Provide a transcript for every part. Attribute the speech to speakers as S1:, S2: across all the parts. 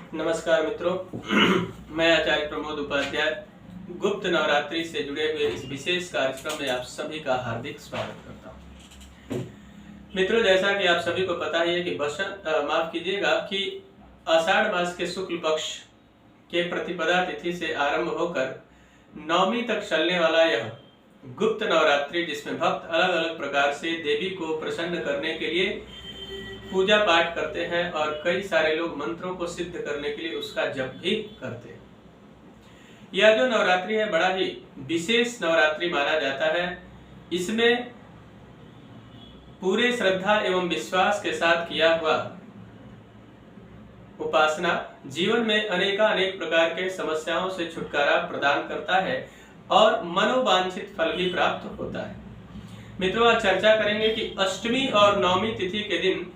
S1: नमस्कार मित्रों, मैं आचार्य प्रमोद उपाध्याय गुप्त नवरात्रि से जुड़े हुए इस विशेष कार्यक्रम में आप सभी का हार्दिक स्वागत करता हूं। मित्रों, जैसा कि आप सभी को पता ही है कि माफ कीजिएगा कि आषाढ़ मास के शुक्ल पक्ष के प्रतिपदा तिथि से आरंभ होकर नवमी तक चलने वाला यह गुप्त नवरात्रि, जिसमें भक्त अलग अलग प्रकार से देवी को प्रसन्न करने के लिए पूजा पाठ करते हैं और कई सारे लोग मंत्रों को सिद्ध करने के लिए उसका जप भी करते हैं। यह जो नवरात्रि है बड़ा ही विशेष नवरात्रि माना जाता है। इसमें पूरे श्रद्धा एवं विश्वास के साथ किया हुआ उपासना जीवन में अनेक प्रकार के समस्याओं से छुटकारा प्रदान करता है और मनोवांछित फल भी प्राप्त होता है। मित्रों, आज चर्चा करेंगे कि अष्टमी और नवमी तिथि के दिन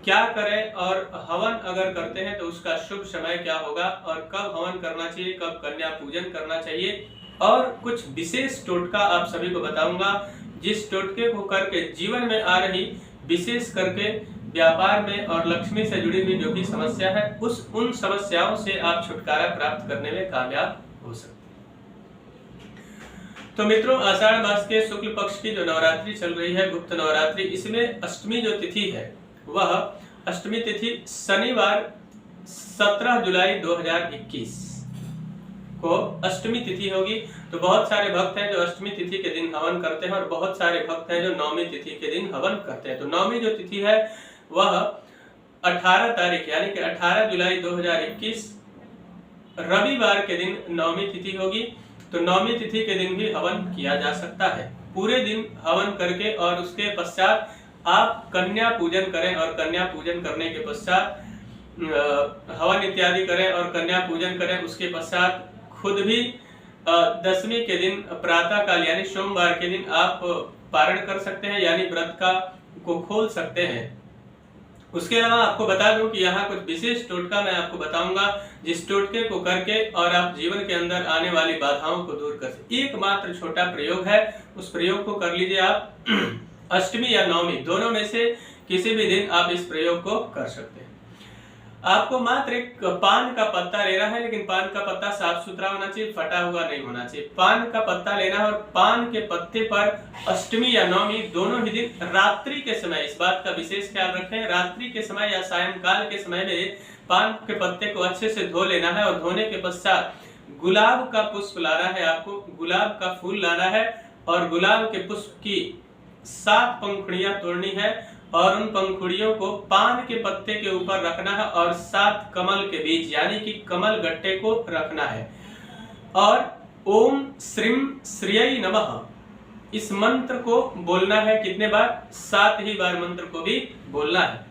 S1: क्या करें और हवन अगर करते हैं तो उसका शुभ समय क्या होगा और कब हवन करना चाहिए, कब कन्या पूजन करना चाहिए, और कुछ विशेष टोटका आप सभी को बताऊंगा जिस टोटके को करके जीवन में आ रही विशेष करके व्यापार में और लक्ष्मी से जुड़ी हुई जो भी समस्या है उन समस्याओं से आप छुटकारा प्राप्त करने में कामयाब हो सकते हैं। तो मित्रों, आषाढ़ मास के शुक्ल पक्ष की जो नवरात्रि चल रही है, गुप्त नवरात्रि, इसमें अष्टमी जो तिथि है वह अष्टमी तिथि शनिवार 17 जुलाई 2021 को अष्टमी तिथि होगी। तो बहुत सारे भक्त हैं जो अष्टमी तिथि के दिन हवन करते हैं और बहुत सारे भक्त हैं जो नवमी तिथि के दिन हवन करते हैं। तो नवमी जो तिथि है वह 18 तारीख यानी कि 18 जुलाई 2021 रविवार के दिन नवमी तिथि होगी। तो नवमी तिथि के दिन भी हवन किया जा सकता है। पूरे दिन हवन करके और उसके पश्चात आप कन्या पूजन करें और कन्या पूजन करने के पश्चात हवन इत्यादि करें और कन्या पूजन करें। उसके पश्चात खुद भी दशमी के दिन प्रातः काल यानी सोमवार के दिन आप पारण कर सकते हैं, यानी व्रत को खोल सकते हैं। उसके अलावा आपको बता दूं कि यहाँ कुछ विशेष टोटका मैं आपको बताऊंगा जिस टोटके को करके और आप जीवन के अंदर आने वाली बाधाओं को दूर कर सकते। एकमात्र छोटा प्रयोग है, उस प्रयोग को कर लीजिए आप। अष्टमी या नवमी दोनों में से किसी भी दिन आप इस प्रयोग को कर सकते हैं। आपको मात्र एक पान का पत्ता लेना है, लेकिन पान का पत्ता साफ सुथरा होना चाहिए, फटा हुआ नहीं होना चाहिए। पान का पत्ता लेना है और पान के पत्ते पर अष्टमी या नवमी दोनों ही दिन रात्रि के समय, इस बात का विशेष ख्याल रखें, रात्रि के समय या सायंकाल के समय में पान के पत्ते को अच्छे से धो लेना है और धोने के पश्चात गुलाब का पुष्प लाना है। आपको गुलाब का फूल लाना है और गुलाब के पुष्प की 7 पंखुड़ियां तोड़नी है और उन पंखुड़ियों को पान के पत्ते के ऊपर रखना है और 7 कमल के बीज यानी कि कमल गट्टे को रखना है और ओम श्रीम श्रियै नमः इस मंत्र को बोलना है। कितने बार? 7 ही बार मंत्र को भी बोलना है।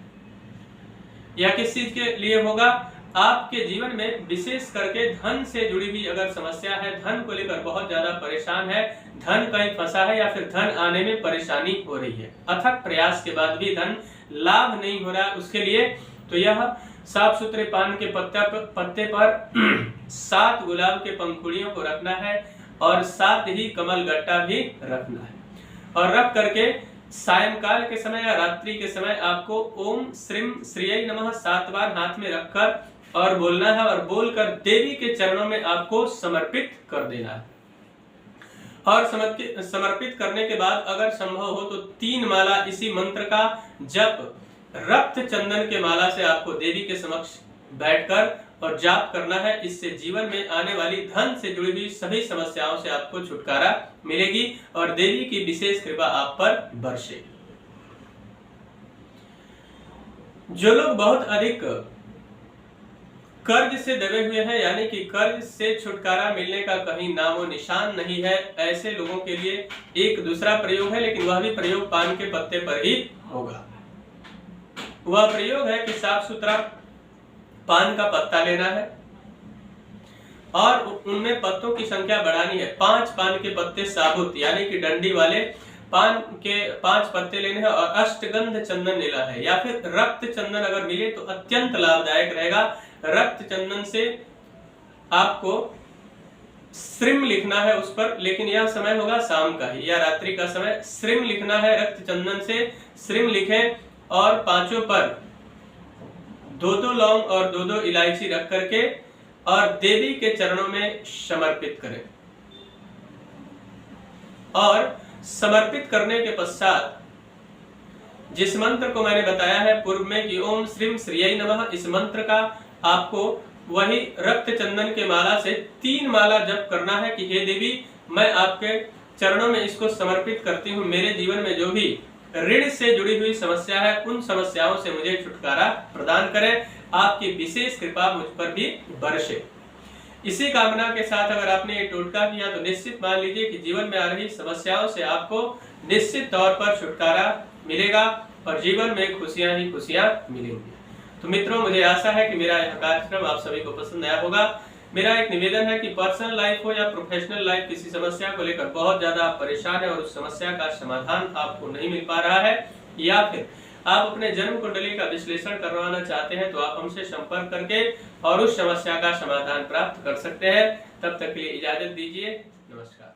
S1: यह किस चीज के लिए होगा? आपके जीवन में विशेष करके धन से जुड़ी हुई अगर समस्या है, धन को लेकर बहुत ज्यादा परेशान है, धन कहीं फंसा है या फिर धन आने में परेशानी हो रही है, अथक प्रयास के बाद भी धन लाभ नहीं हो रहा है, उसके लिए तो यह साफ सुथरे पान के पत्ते पर 7 गुलाब के पंखुड़ियों को रखना है और 7 ही कमल गट्टा भी रखना है और रख करके सायंकाल के समय या रात्रि के समय आपको ओम श्रीम श्रियै नमः 7 बार हाथ में रखकर और बोलना है और बोलकर देवी के चरणों में आपको समर्पित कर देना है। और समर्पित करने के बाद अगर संभव हो तो 3 माला इसी मंत्र का जप रक्त चंदन के माला से आपको देवी के समक्ष बैठकर और जाप करना है। इससे जीवन में आने वाली धन से जुड़ी हुई सभी समस्याओं से आपको छुटकारा मिलेगी और देवी की विशेष कृपा आप पर बरसेगी। जो लोग बहुत अधिक कर्ज से दबे हुए हैं यानी कि कर्ज से छुटकारा मिलने का कहीं नामो निशान नहीं है, ऐसे लोगों के लिए एक दूसरा प्रयोग है, लेकिन वह भी प्रयोग पान के पत्ते पर ही होगा। वह प्रयोग है कि साफ सुथरा पान का पत्ता लेना है और उनमें पत्तों की संख्या बढ़ानी है। 5 पान के पत्ते साबुत यानी कि डंडी वाले पान के 5 पत्ते लेने हैं और अष्टगंध चंदन लेना है या फिर रक्त चंदन अगर मिले तो अत्यंत लाभदायक रहेगा। रक्त चंदन से आपको श्रीम लिखना है उस पर, लेकिन यह समय होगा शाम का ही या रात्रि का समय। श्रीम लिखना है रक्त चंदन से, श्रीम लिखें और 5 पर 2-2 लौंग और 2-2 इलायची रख करके और देवी के चरणों में समर्पित करें। और समर्पित करने के पश्चात जिस मंत्र को मैंने बताया है पूर्व में कि ओम श्रीम श्रीयै नमः, इस मंत्र का आपको वही रक्त चंदन के माला से 3 माला जप करना है कि हे देवी, मैं आपके चरणों में इसको समर्पित करती हूँ। मेरे जीवन में जो भी ऋण से जुड़ी हुई समस्या है उन समस्याओं से मुझे छुटकारा प्रदान करें, आपकी विशेष कृपा मुझ पर भी बरसे। इसी कामना के साथ अगर आपने ये टोटका किया तो निश्चित मान लीजिए कि जीवन में आ रही समस्याओं से आपको निश्चित तौर पर छुटकारा मिलेगा और जीवन में खुशियां ही खुशियां मिलेंगी। तो मित्रों, मुझे आशा है कि मेरा यह कार्यक्रम आप सभी को पसंद आया होगा। मेरा एक निवेदन है कि पर्सनल लाइफ हो या प्रोफेशनल लाइफ, किसी समस्या को लेकर बहुत ज्यादा आप परेशान है और उस समस्या का समाधान आपको नहीं मिल पा रहा है, या फिर आप अपने जन्म कुंडली का विश्लेषण करवाना चाहते हैं, तो आप हमसे संपर्क करके और उस समस्या का समाधान प्राप्त कर सकते हैं। तब तक के लिए इजाजत दीजिए। नमस्कार।